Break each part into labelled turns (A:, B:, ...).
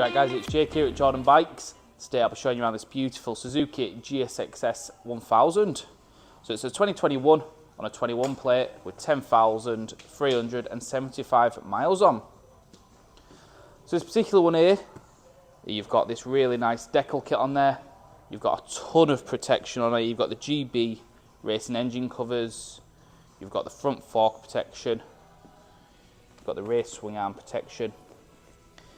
A: Right guys, it's Jake here at Jordan Bikes. Today I'll be showing you around this beautiful Suzuki GSX-S1000. So it's a 2021 on a 21 plate with 10,375 miles on. So this particular one here, you've got this really nice decal kit on there. You've got a ton of protection on it. You've got the GB racing engine covers. You've got the front fork protection. You've got the race swing arm protection.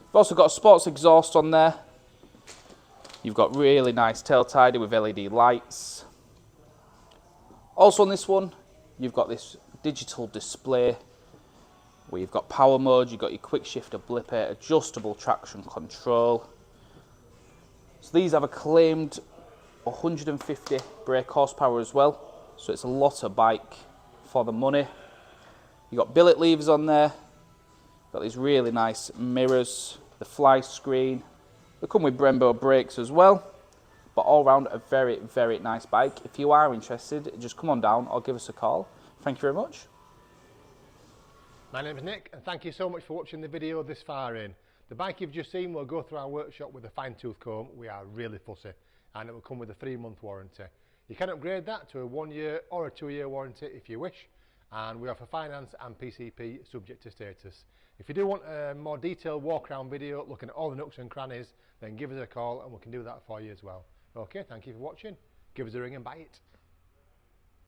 A: You've also got a sports exhaust on there. You've got really nice tail tidy with LED lights. Also on this one, you've got this digital display where you've got power mode, you've got your quickshifter, billet, adjustable traction control. So these have a claimed 150 brake horsepower as well. So it's a lot of bike for the money. You've got billet levers on there. Got these really nice mirrors, the fly screen. They come with Brembo brakes as well. But all round a very, very nice bike. If you are interested, just come on down or give us a call. Thank you very much.
B: My name is Nick and thank you so much for watching the video this far in. The bike you've just seen will go through our workshop with a fine tooth comb. We are really fussy and it will come with a 3-month warranty. You can upgrade that to a 1-year or a 2-year warranty if you wish, and we offer finance and PCP subject to status. If you do want a more detailed walk around video looking at all the nooks and crannies, then give us a call and we can do that for you as well. Okay, thank you for watching. Give us a ring and buy it.